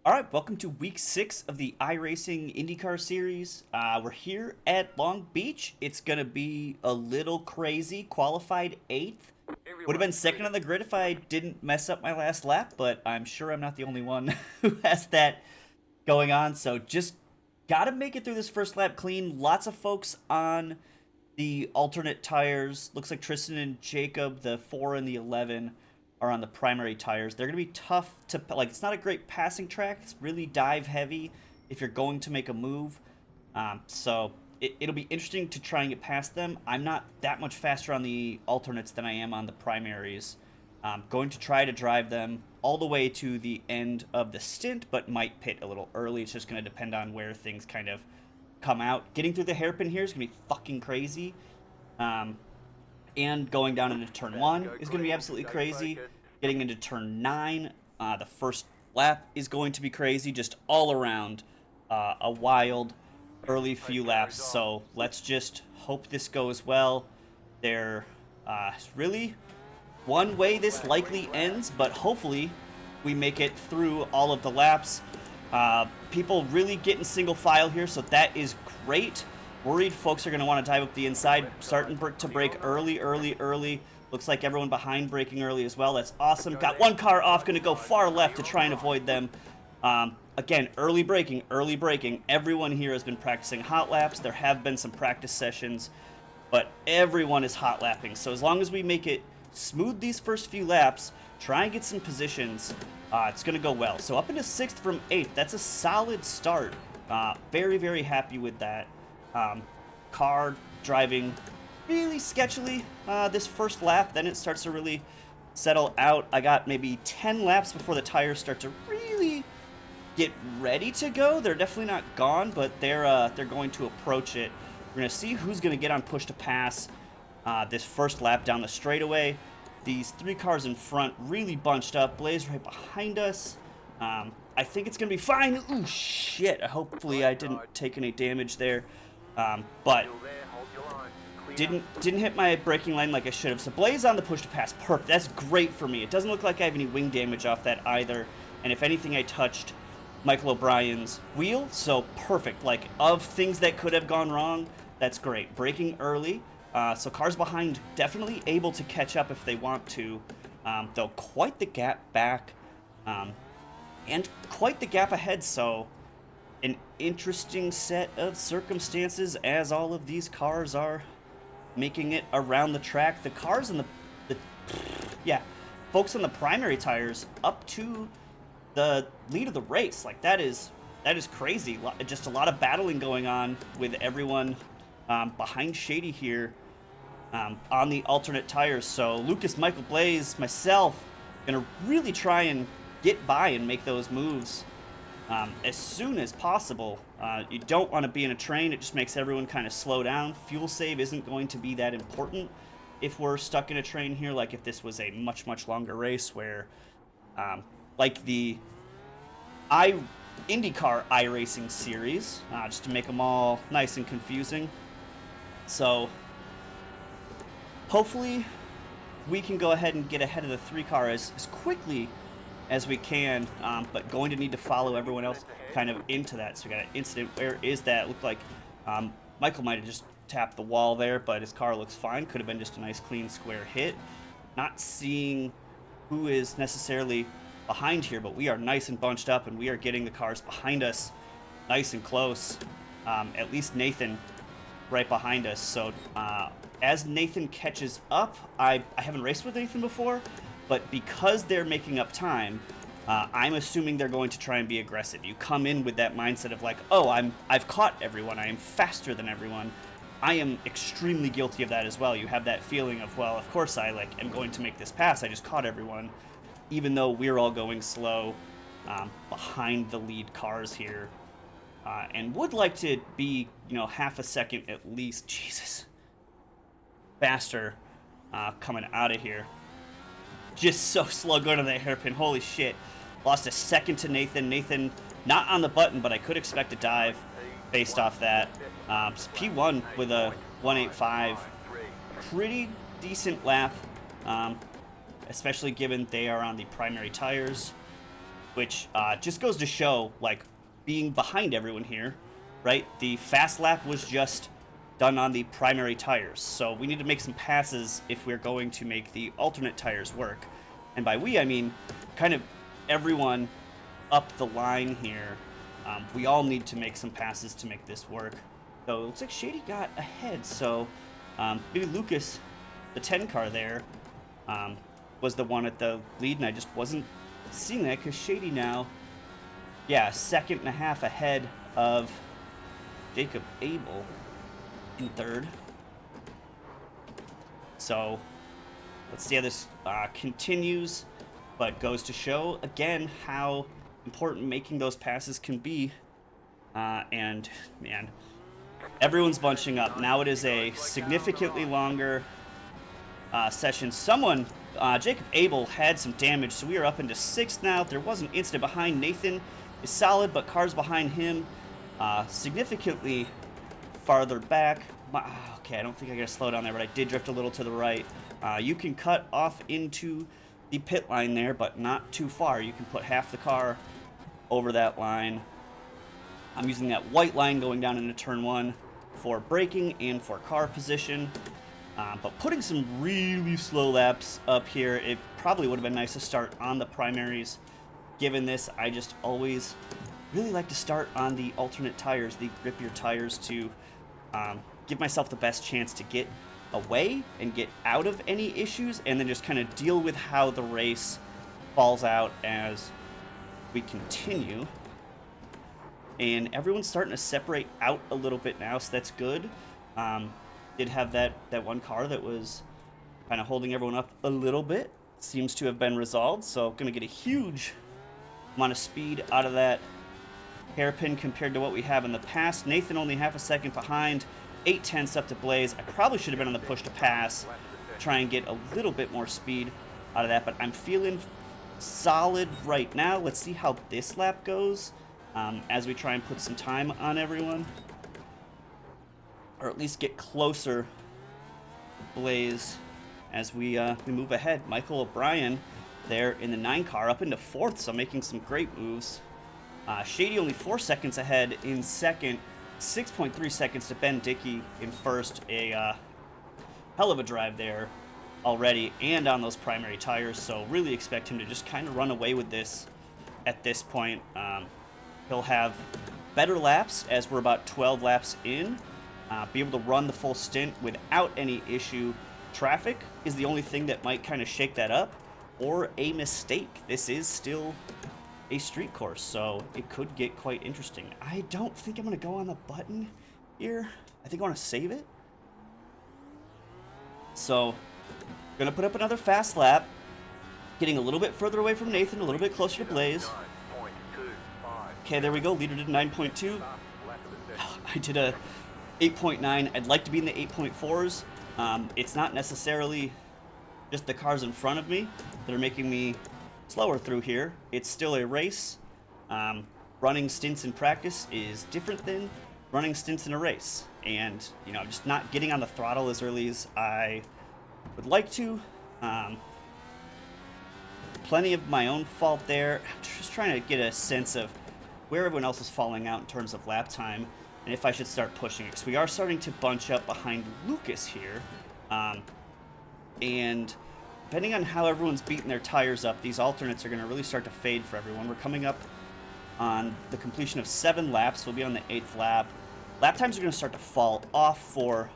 All right, welcome to week 6 of the iRacing INDYCAR series. We're here at Long Beach. It's going to be a little crazy. Qualified 8th. Would have been second on the grid if I didn't mess up my last lap, but I'm sure I'm not the only one who has that going on. So just got to make it through this first lap clean. Lots of folks on the alternate tires. Looks like Tristan and Jacob, the 4 and the 11, are on the primary tires. They're going to be tough to, like, it's not a great passing track. It's really dive heavy if you're going to make a move. So it'll be interesting to try and get past them. I'm not that much faster on the alternates than I am on the primaries. I'm going to try to drive them all the way to the end of the stint, but might pit a little early. It's just going to depend on where things kind of come out. Getting through the hairpin here is going to be fucking crazy. And going down into turn 1 is going to be absolutely crazy. Getting into turn 9, the first lap is going to be crazy. Just all around a wild early few laps. So let's just hope this goes well. There really one way this likely ends, but hopefully we make it through all of the laps. People really getting single file here, so that is great. Worried folks are going to want to dive up the inside, starting to brake early. Looks like everyone behind braking early as well. That's awesome. Got one car off, going to go far left to try and avoid them. Again, early braking. Everyone here has been practicing hot laps. There have been some practice sessions, but everyone is hot lapping. So as long as we make it smooth these first few laps, try and get some positions, it's going to go well. So up into 6th from 8th. That's a solid start. Very, very happy with that. Car driving really sketchily this first lap, then it starts to really settle out. I got maybe 10 laps before the tires start to really get ready to go. They're definitely not gone, but they're going to approach it. We're going to see who's going to get on push to pass this first lap down the straightaway. These 3 cars in front really bunched up. Blaze right behind us. I think it's going to be fine. Ooh, shit. Hopefully I didn't take any damage there. But didn't hit my braking line like I should have. So Blaze on the push to pass. Perfect. That's great for me. It doesn't look like I have any wing damage off that either. And if anything, I touched Michael O'Brien's wheel. So perfect. Like, of things that could have gone wrong, that's great. Braking early. So cars behind definitely able to catch up if they want to. Though quite the gap back. And quite the gap ahead. So an interesting set of circumstances as all of these cars are making it around the track. The cars in folks on the primary tires up to the lead of the race. Like, that is crazy. Just a lot of battling going on with everyone behind Shady here on the alternate tires. So Lucas, Michael, Blaze, myself, gonna really try and get by and make those moves as soon as possible. You don't want to be in a train. It just makes everyone kind of slow down. Fuel save isn't going to be that important if we're stuck in a train here, like if this was a much, much longer race where, like the INDYCAR iRacing series, just to make them all nice and confusing. So hopefully we can go ahead and get ahead of the 3 car as quickly as we can, but going to need to follow everyone else kind of into that. So we got an incident. Where is that? Looked like Michael might have just tapped the wall there, but his car looks fine. Could have been just a nice, clean, square hit. Not seeing who is necessarily behind here, but we are nice and bunched up, and we are getting the cars behind us nice and close. At least Nathan right behind us. So as Nathan catches up, I haven't raced with Nathan before, but because they're making up time, I'm assuming they're going to try and be aggressive. You come in with that mindset of like, oh, I've caught everyone. I am faster than everyone. I am extremely guilty of that as well. You have that feeling of, well, of course I am going to make this pass. I just caught everyone, even though we're all going slow behind the lead cars here, and would like to be, half a second at least. Jesus, faster coming out of here. Just so slow going to that hairpin. Holy shit. Lost a second to Nathan. Nathan not on the button, but I could expect a dive based off that. P1 with a 185. Pretty decent lap, especially given they are on the primary tires. which just goes to show, like, being behind everyone here, right? The fast lap was just done on the primary tires, so we need to make some passes if we're going to make the alternate tires work. And by we, I mean kind of everyone up the line here. We all need to make some passes to make this work. So it looks like Shady got ahead, so maybe Lucas, the 10 car there, was the one at the lead, and I just wasn't seeing that because Shady now, yeah, 2.5 seconds ahead of Jacob Abel in 3rd. So let's see how this continues, but goes to show again how important making those passes can be. And man, everyone's bunching up. Now it is a significantly longer session. Someone, Jacob Abel, had some damage, so we are up into 6th now. There was an incident behind. Nathan is solid, but cars behind him significantly farther back. Okay, I don't think I got to slow down there, but I did drift a little to the right. You can cut off into the pit line there, but not too far. You can put half the car over that line. I'm using that white line going down into turn 1 for braking and for car position. But putting some really slow laps up here, it probably would have been nice to start on the primaries. Given this, I just always really like to start on the alternate tires, the grippier tires, to give myself the best chance to get away and get out of any issues, and then just kind of deal with how the race falls out as we continue. And everyone's starting to separate out a little bit now, so that's good. Did have that one car that was kind of holding everyone up a little bit. Seems to have been resolved, so going to get a huge amount of speed out of that hairpin compared to what we have in the past. Nathan only 0.5 seconds behind, 0.8 up to Blaze. I probably should have been on the push to pass, try and get a little bit more speed out of that, but I'm feeling solid right now. Let's see how this lap goes as we try and put some time on everyone, or at least get closer to Blaze as we move ahead. Michael O'Brien there in the 9 car up into 4th, so making some great moves. Shady only 4 seconds ahead in 2nd, 6.3 seconds to Ben Dickey in 1st. A hell of a drive there already, and on those primary tires, so really expect him to just kind of run away with this at this point. He'll have better laps as we're about 12 laps in, be able to run the full stint without any issue. Traffic is the only thing that might kind of shake that up, or a mistake. This is still a street course, so it could get quite interesting. I don't think I'm going to go on the button here. I think I want to save it. So, going to put up another fast lap, getting a little bit further away from Nathan, a little bit closer to Blaze. Okay, there we go. Leader did 9.2. I did a 8.9. I'd like to be in the 8.4s. It's not necessarily just the cars in front of me that are making me slower through here. It's still a race. Running stints in practice is different than running stints in a race. And, you know, just not getting on the throttle as early as I would like to. Plenty of my own fault there. I'm just trying to get a sense of where everyone else is falling out in terms of lap time, and if I should start pushing it. Because we are starting to bunch up behind Lucas here. And depending on how everyone's beating their tires up, these alternates are going to really start to fade for everyone. We're coming up on the completion of 7 laps. We'll be on the 8th lap. Lap times are going to start to fall off for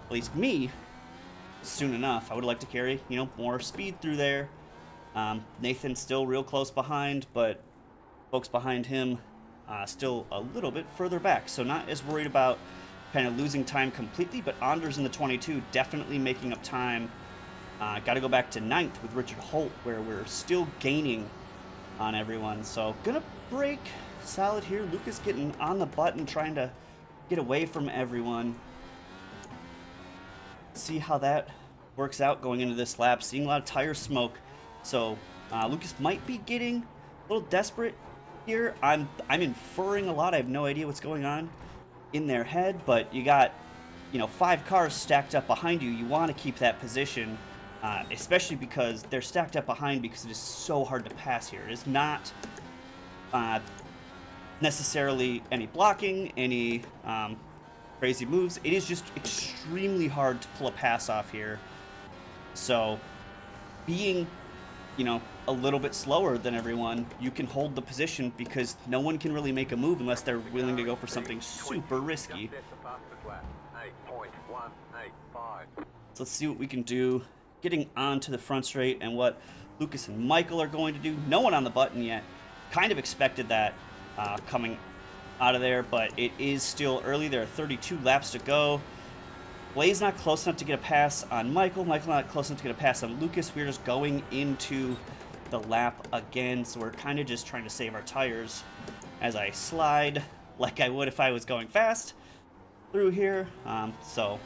at least me soon enough. I would like to carry, you know, more speed through there. Nathan's still real close behind, but folks behind him still a little bit further back. So not as worried about kind of losing time completely, but Anders in the 22 definitely making up time. Got to go back to 9th with Richard Holt, where we're still gaining on everyone. So gonna break solid here. Lucas getting on the button, trying to get away from everyone. See how that works out going into this lap. Seeing a lot of tire smoke. So Lucas might be getting a little desperate here. I'm inferring a lot. I have no idea what's going on in their head, but you got, you know, 5 cars stacked up behind you. You want to keep that position, especially because they're stacked up behind, because it is so hard to pass here. It is not necessarily any blocking, any crazy moves. It is just extremely hard to pull a pass off here. So being, you know, a little bit slower than everyone, you can hold the position because no one can really make a move unless they're willing to go for something super risky. So let's see what we can do getting onto the front straight and what Lucas and Michael are going to do. No one on the button yet. Kind of expected that coming out of there, but it is still early. There are 32 laps to go. Blaze not close enough to get a pass on Michael. Michael not close enough to get a pass on Lucas. We're just going into the lap again, so we're kind of just trying to save our tires as I slide like I would if I was going fast through here. So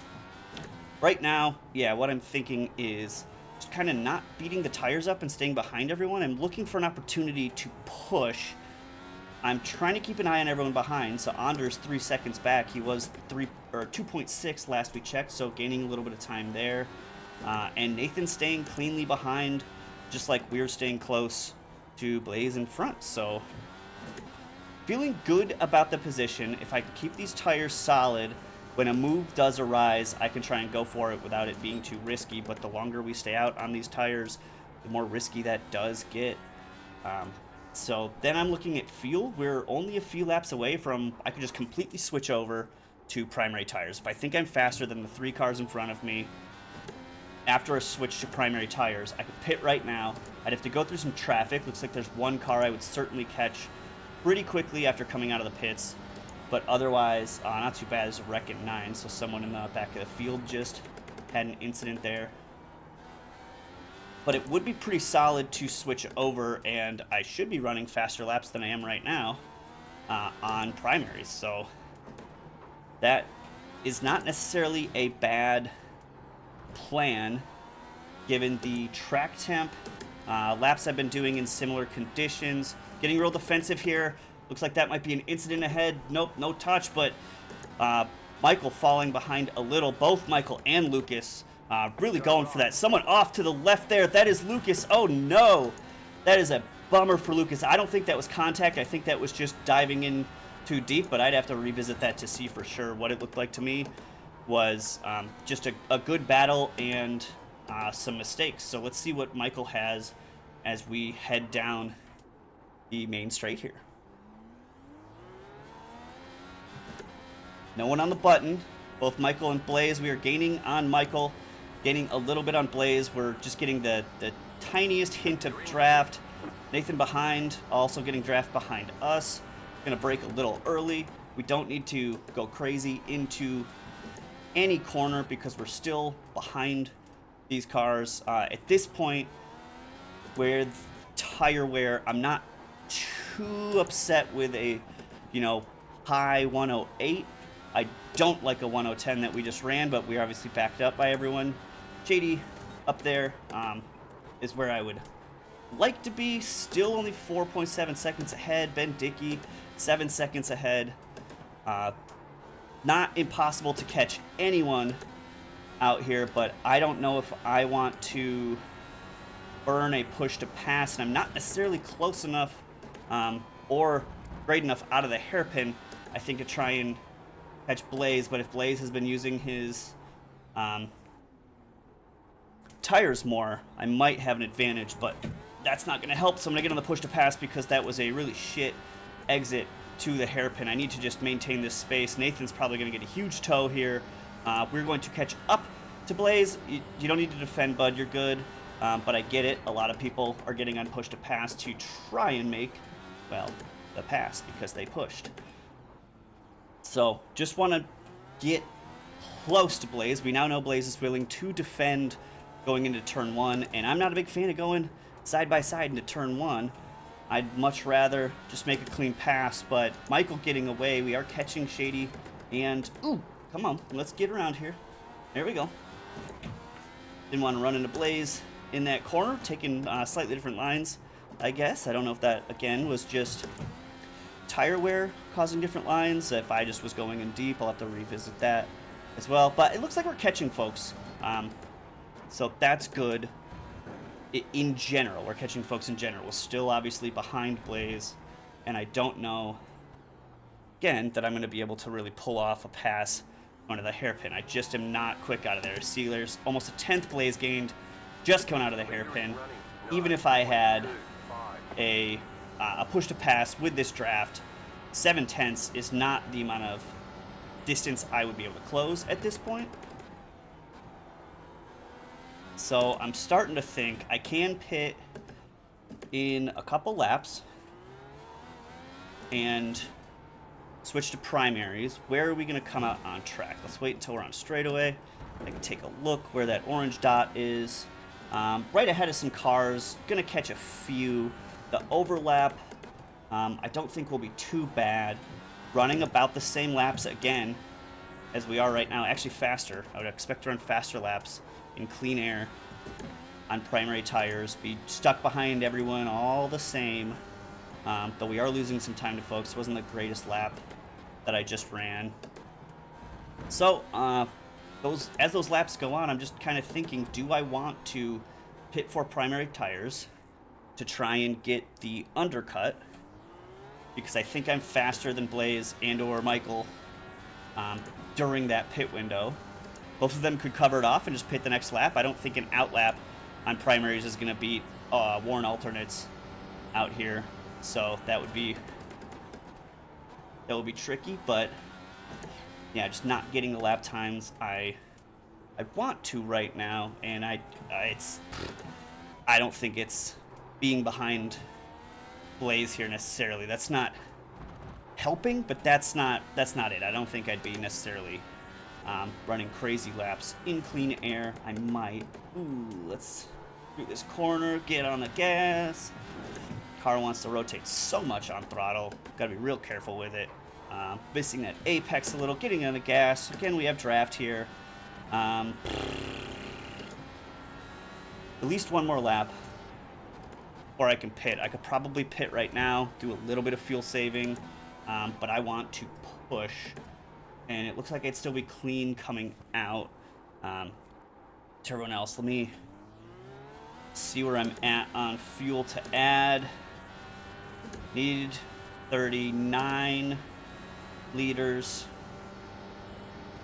right now, yeah, what I'm thinking is just kind of not beating the tires up and staying behind everyone. I'm looking for an opportunity to push. I'm trying to keep an eye on everyone behind. So Anders 3 seconds back. He was 2.6 last we checked, so gaining a little bit of time there. And Nathan staying cleanly behind, just like we're staying close to Blaze in front. So feeling good about the position. If I can keep these tires solid, when a move does arise, I can try and go for it without it being too risky. But the longer we stay out on these tires, the more risky that does get. So then I'm looking at fuel. We're only a few laps away from, I could just completely switch over to primary tires. If I think I'm faster than the 3 cars in front of me, after a switch to primary tires, I could pit right now. I'd have to go through some traffic. Looks like there's one car I would certainly catch pretty quickly after coming out of the pits. But otherwise, not too bad. There's a wreck at 9, so someone in the back of the field just had an incident there. But it would be pretty solid to switch over, and I should be running faster laps than I am right now on primaries. So that is not necessarily a bad plan, given the track temp, laps I've been doing in similar conditions. Getting real defensive here. Looks like that might be an incident ahead. Nope, no touch, but Michael falling behind a little. Both Michael and Lucas really going for that. Someone off to the left there. That is Lucas. Oh, no. That is a bummer for Lucas. I don't think that was contact. I think that was just diving in too deep, but I'd have to revisit that to see for sure. What it looked like to me was just a good battle and some mistakes. So let's see what Michael has as we head down the main straight here. No one on the button. Both Michael and Blaze, we are gaining on Michael, gaining a little bit on Blaze. We're just getting the tiniest hint of draft. Nathan behind, also getting draft behind us. Gonna break a little early. We don't need to go crazy into any corner because we're still behind these cars. At this point, with tire wear, I'm not too upset with a, high 108. I don't like a 1010 that we just ran, but we're obviously backed up by everyone. JD up there is where I would like to be. Still only 4.7 seconds ahead. Ben Dickey, 7 seconds ahead. Not impossible to catch anyone out here, but I don't know if I want to burn a push to pass, and I'm not necessarily close enough or great enough out of the hairpin, I think, to try and catch Blaze. But if Blaze has been using his tires more, I might have an advantage, but that's not going to help. So I'm going to get on the push to pass because that was a really shit exit to the hairpin. I need to just maintain this space. Nathan's probably going to get a huge tow here. We're going to catch up to Blaze. You don't need to defend, bud. You're good. But I get it. A lot of people are getting on push to pass to try and make, well, the pass because they pushed. So just want to get close to Blaze. We now know Blaze is willing to defend going into turn 1, and I'm not a big fan of going side by side into turn 1. I'd much rather just make a clean pass, but Michael getting away. We are catching Shady, and ooh, come on, let's get around here. There we go. Didn't want to run into Blaze in that corner, taking slightly different lines, I guess. I don't know if that, again, was just tire wear causing different lines. If I just was going in deep, I'll have to revisit that as well. But it looks like we're catching folks. So that's good. In general, we're catching folks in general. We're still obviously behind Blaze. and I don't know, again, that I'm going to be able to really pull off a pass onto the hairpin. I just am not quick out of there. See, there's almost a 10th blaze gained just coming out of the hairpin. Even if I had a push to pass with this draft, 7/10 is not the amount of distance I would be able to close at this point. So I'm starting to think I can pit in a couple laps and switch to primaries. Where are we going to come out on track? Let's wait until we're on straightaway. I can take a look where that orange dot is. Right ahead of some cars. Going to catch a few. The overlap, I don't think will be too bad. Running about the same laps again as we are right now. Actually faster. I would expect to run faster laps in clean air on primary tires. Be stuck behind everyone all the same. Though we are losing some time to folks. It wasn't the greatest lap that I just ran. So, as those laps go on, I'm just kind of thinking, do I want to pit for primary tires to try and get the undercut? Because I think I'm faster than Blaze and or Michael during that pit window. Both of them could cover it off and just pit the next lap. I don't think an out lap on primaries is going to beat Warren alternates out here. So that would be tricky, but yeah, just not getting the lap times I want to right now, and I don't think it's being behind Blaze here necessarily. That's not helping, but that's not it. I don't think I'd be necessarily running crazy laps in clean air. I might. Ooh, let's do this corner, get on the gas. Car wants to rotate so much on throttle. Got to be real careful with it. Missing that apex a little, getting on the gas. Again, we have draft here. At least one more lap, or I can pit. I could probably pit right now, do a little bit of fuel saving, but I want to push. And it looks like I'd still be clean coming out. To everyone else, let me see where I'm at on fuel to add. Needed 39 liters.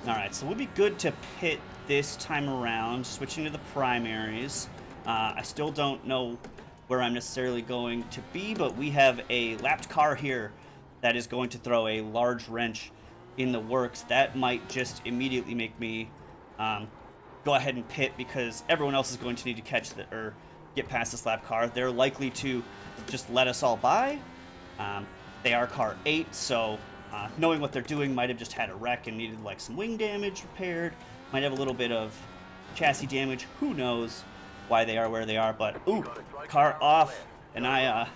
Alright, so we'll be good to pit this time around, switching to the primaries. I still don't know where I'm necessarily going to be, but we have a lapped car here that is going to throw a large wrench in the works. That might just immediately make me go ahead and pit, because everyone else is going to need to catch or get past this lap car. They're likely to just let us all by. They are car 8, so knowing what they're doing, might have just had a wreck and needed like some wing damage repaired. Might have a little bit of chassis damage. Who knows why they are where they are, but ooh, car off, and I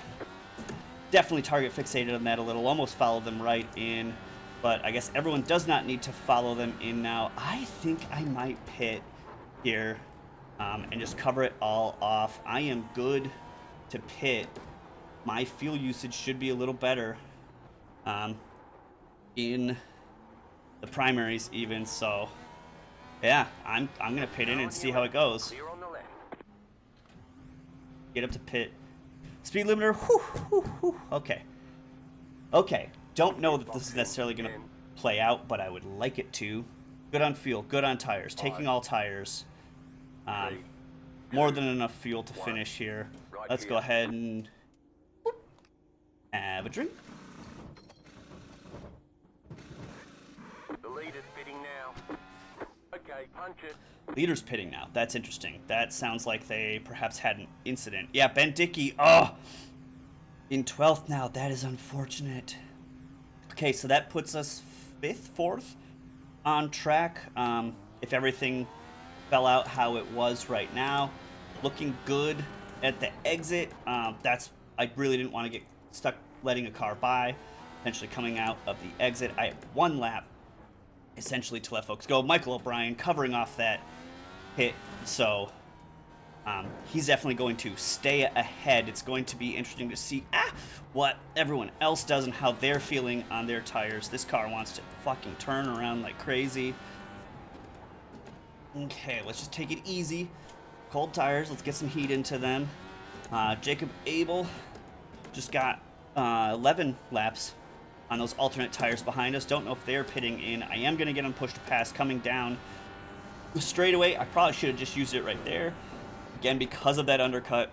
definitely target fixated on that a little. Almost followed them right in, but I guess everyone does not need to follow them in now. I think I might pit here and just cover it all off. I am good to pit. My fuel usage should be a little better in the primaries even, so yeah, I'm gonna pit in and see how it goes. Get up to pit. Speed limiter, whew, whew, whew. Okay, don't know that this is necessarily gonna play out, but I would like it to. Good on fuel, good on tires, taking all tires. More than enough fuel to finish here. Let's go ahead and have a drink. The leader's pitting now. Okay, punch it. Leader's pitting now. That's interesting. That sounds like they perhaps had an incident. Yeah, Ben Dickey. Oh, in 12th now. That is unfortunate. Okay, so that puts us 5th, 4th on track. If everything fell out how it was right now, looking good at the exit. I really didn't want to get stuck letting a car by, potentially coming out of the exit. I have one lap essentially to let folks go. Michael O'Brien covering off that hit, so he's definitely going to stay ahead. It's going to be interesting to see what everyone else does and how they're feeling on their tires. This car wants to fucking turn around like crazy. Okay, let's just take it easy. Cold tires, let's get some heat into them. Jacob Abel just got 11 laps on those alternate tires behind us. Don't know if they're pitting in. I am going to get on push to pass coming down the straightaway. I probably should have just used it right there. Again, because of that undercut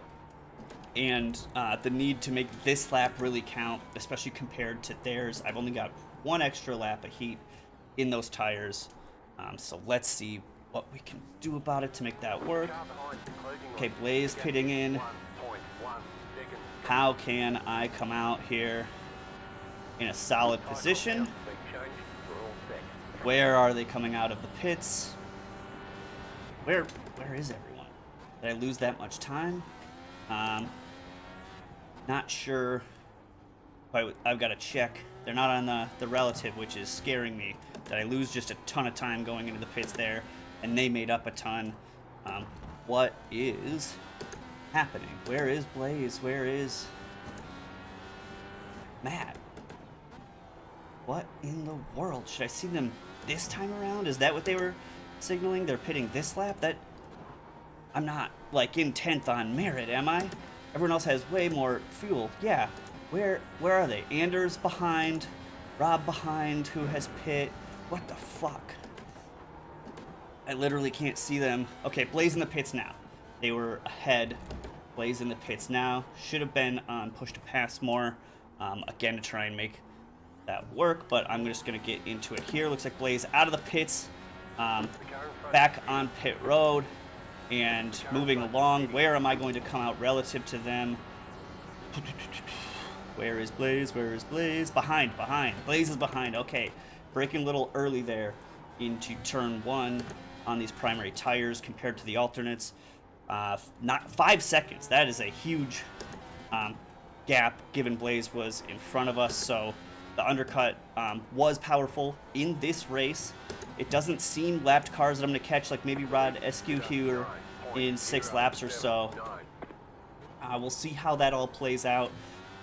and the need to make this lap really count, especially compared to theirs. I've only got one extra lap of heat in those tires. So let's see what we can do about it to make that work. Okay, Blaze pitting in. How can I come out here in a solid position? Where are they coming out of the pits? Where is everyone? Did I lose that much time? Not sure. I've got to check. They're not on the relative, which is scaring me. Did I lose just a ton of time going into the pits there? And they made up a ton. What is happening? Where is Blaze? Where is Matt? What in the world? Should I see them this time around? Is that what they were signaling? They're pitting this lap? That I'm not like in 10th on merit, am I? Everyone else has way more fuel. Yeah. Where are they? Anders behind, Rob behind, who has pit. What the fuck? I literally can't see them. Okay, Blaze in the pits now. They were ahead. Blaze in the pits now. Should have been on push to pass more. Again, to try and make that work, but I'm just going to get into it here. Looks like Blaze out of the pits. Back on pit road and moving along. Where am I going to come out relative to them? Where is Blaze? Where is Blaze? Behind. Blaze is behind. Okay. Braking a little early there into turn 1 on these primary tires compared to the alternates. Not 5 seconds. That is a huge gap given Blaze was in front of us. So the undercut was powerful in this race. It doesn't seem lapped cars that I'm going to catch like maybe Rod Eskew here in 6 laps or so. We'll see how that all plays out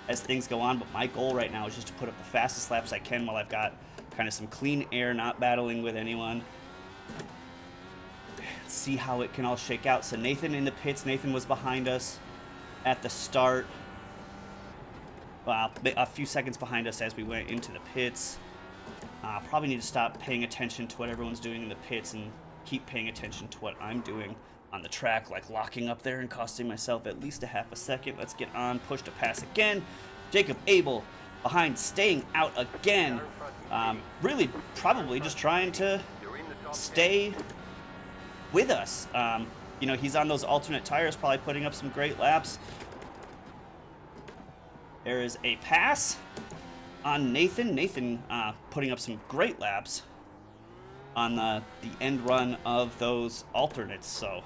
as things go on, but my goal right now is just to put up the fastest laps I can while I've got kind of some clean air, not battling with anyone. Let's see how it can all shake out. So Nathan in the pits. Nathan was behind us at the start. Well, a few seconds behind us as we went into the pits. Probably need to stop paying attention to what everyone's doing in the pits and keep paying attention to what I'm doing on the track, like locking up there and costing myself at least a half a second. Let's get on, push to pass again. Jacob Abel behind, staying out again. Really probably just trying to stay with us. You know, he's on those alternate tires, probably putting up some great laps. There is a pass on Nathan. Nathan putting up some great laps on the end run of those alternates. So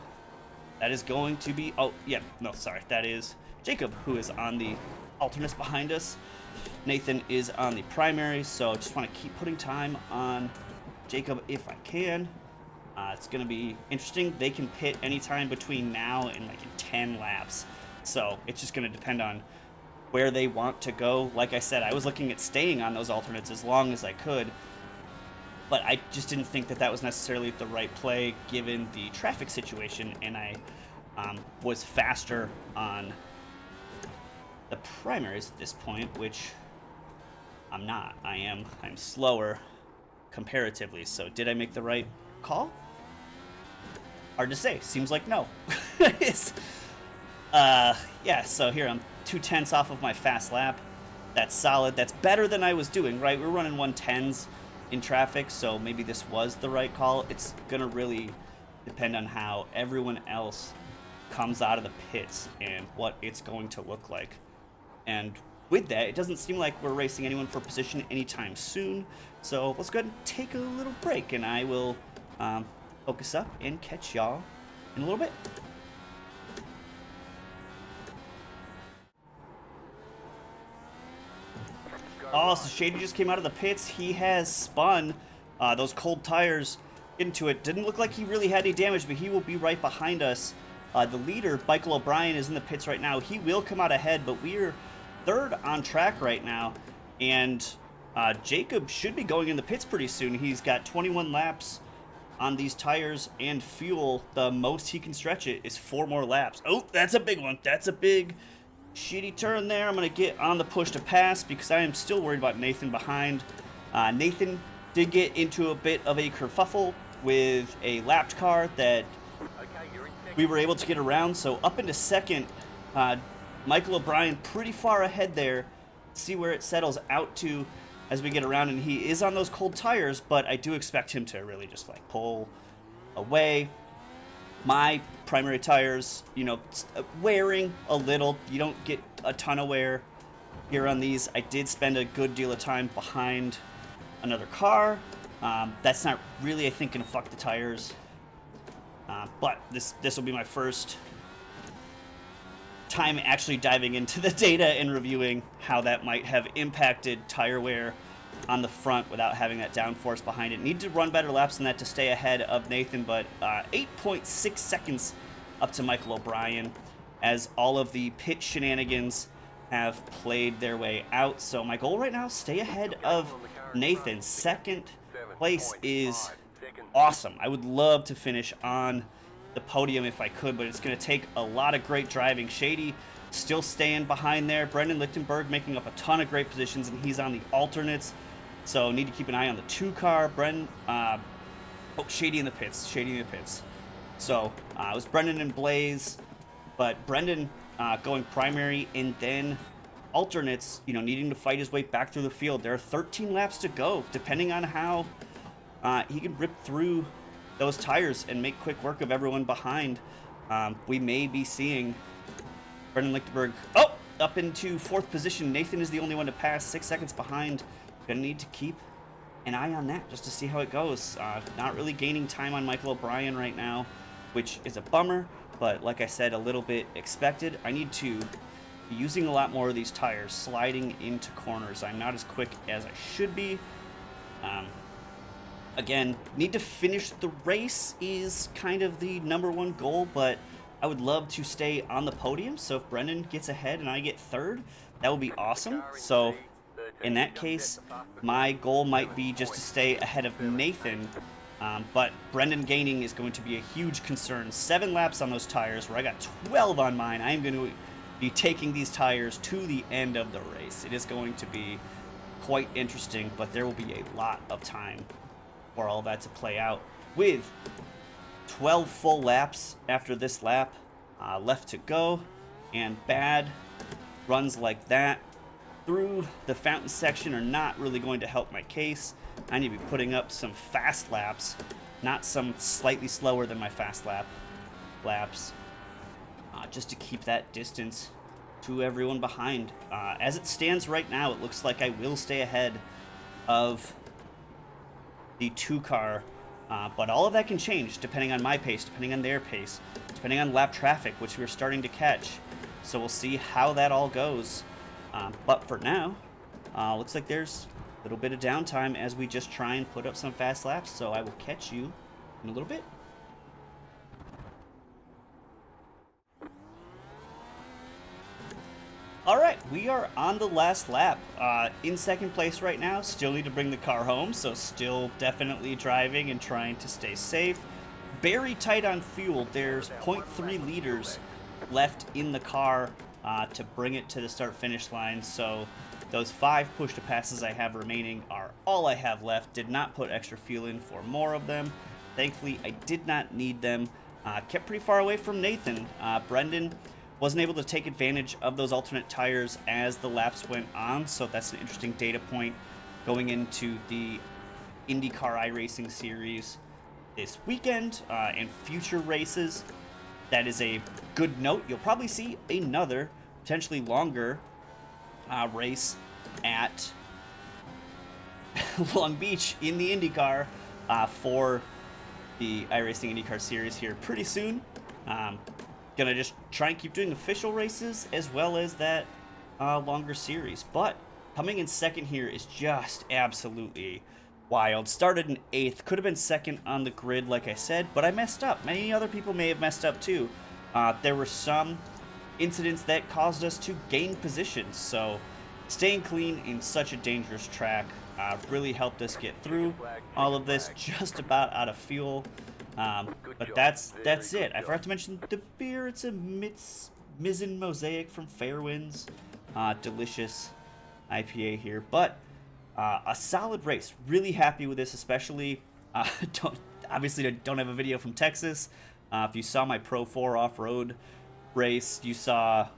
that is going to be, oh, yeah, no, sorry. That is Jacob, who is on the alternates behind us. Nathan is on the primary, so just want to keep putting time on Jacob if I can. It's going to be interesting. They can pit anytime between now and like in 10 laps. So it's just going to depend on where they want to go. Like I said, I was looking at staying on those alternates as long as I could, but I just didn't think that that was necessarily the right play given the traffic situation, and I was faster on the primaries at this point, which I'm not. I'm slower comparatively. So did I make the right call? Hard to say. Seems like no. Yeah, so here I'm 2/10 off of my fast lap. That's solid. That's better than I was doing, right? We're running 110s in traffic, so maybe this was the right call. It's gonna really depend on how everyone else comes out of the pits and what it's going to look like. And with that, it doesn't seem like we're racing anyone for position anytime soon. So let's go ahead and take a little break, and I will focus up and catch y'all in a little bit. Oh, so Shady just came out of the pits. He has spun those cold tires into it. Didn't look like he really had any damage, but he will be right behind us. The leader, Michael O'Brien, is in the pits right now. He will come out ahead, but we're third on track right now. And Jacob should be going in the pits pretty soon. He's got 21 laps on these tires and fuel. The most he can stretch it is 4 more laps. Oh, that's a big one. That's a big Shitty turn there. I'm going to get on the push to pass because I am still worried about Nathan behind. Nathan did get into a bit of a kerfuffle with a lapped car that we were able to get around. So up into second, Michael O'Brien pretty far ahead there. See where it settles out to as we get around, and he is on those cold tires, but I do expect him to really just like pull away. My primary tires, you know, wearing a little. You don't get a ton of wear here on these. I did spend a good deal of time behind another car. That's not really, I think, gonna fuck the tires. But this will be my first time actually diving into the data and reviewing how that might have impacted tire wear on the front without having that downforce behind it. Need to run better laps than that to stay ahead of Nathan, but 8.6 seconds up to Michael O'Brien as all of the pit shenanigans have played their way out. So my goal right now, stay ahead of Nathan. Second place is awesome. I would love to finish on the podium if I could, but it's going to take a lot of great driving. Shady still staying behind there. Brendan Lichtenberg making up a ton of great positions, and he's on the alternates, so need to keep an eye on the 2 car. Shady in the pits. Shady in the pits. So it was Brendan and Blaze, but Brendan going primary and then alternates, you know, needing to fight his way back through the field. There are 13 laps to go, depending on how he can rip through those tires and make quick work of everyone behind. We may be seeing Brendan Lichtenberg up into 4th position. Nathan is the only one to pass, 6 seconds behind. Gonna need to keep an eye on that just to see how it goes. Not really gaining time on Michael O'Brien right now, which is a bummer, but like I said, a little bit expected. I need to be using a lot more of these tires, sliding into corners. I'm not as quick as I should be. Again, need to finish the race is kind of the #1 goal, but I would love to stay on the podium. So if Brendan gets ahead and I get 3rd, that would be awesome. So in that case, my goal might be just to stay ahead of Nathan, but Brendan gaining is going to be a huge concern. 7 laps on those tires, where I got 12 on mine. I am going to be taking these tires to the end of the race. It is going to be quite interesting, but there will be a lot of time for all that to play out, with 12 full laps after this lap left to go, and bad runs like that through the fountain section are not really going to help my case. I need to be putting up some fast laps, not some slightly slower than my fast laps, just to keep that distance to everyone behind. As it stands right now, it looks like I will stay ahead of the 2 car, but all of that can change depending on my pace, depending on their pace, depending on lap traffic, which we're starting to catch. So we'll see how that all goes. But for now, looks like there's a little bit of downtime as we just try and put up some fast laps. So I will catch you in a little bit. Alright, we are on the last lap. In 2nd place right now, still need to bring the car home, so still definitely driving and trying to stay safe. Very tight on fuel. There's 0.3 liters left in the car to bring it to the start-finish line, so those 5 push-to-passes I have remaining are all I have left. Did not put extra fuel in for more of them. Thankfully, I did not need them. Kept pretty far away from Nathan. Brendan wasn't able to take advantage of those alternate tires as the laps went on, so that's an interesting data point going into the IndyCar iRacing series this weekend and future races. That is a good note. You'll probably see another potentially longer race at Long Beach in the IndyCar for the iRacing IndyCar series here pretty soon. Gonna just try and keep doing official races as well as that longer series. But coming in 2nd here is just absolutely wild. Started in 8th, could have been 2nd on the grid, like I said, but I messed up. Many other people may have messed up too. There were some incidents that caused us to gain positions, so staying clean in such a dangerous track really helped us get through all of this. Just about out of fuel. But that's it. I forgot to mention the beer. It's a Mizzen Mosaic from Fairwinds. Delicious IPA here, but a solid race. Really happy with this, especially. Obviously don't have a video from Texas. If you saw my Pro 4 off-road race, you saw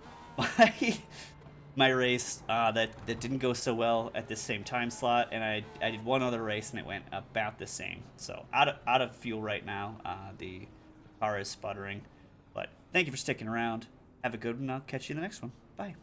my race that didn't go so well at the same time slot, and I did one other race and it went about the same. So out of fuel right now. The car is sputtering, but thank you for sticking around. Have a good one. I'll catch you in the next one. Bye.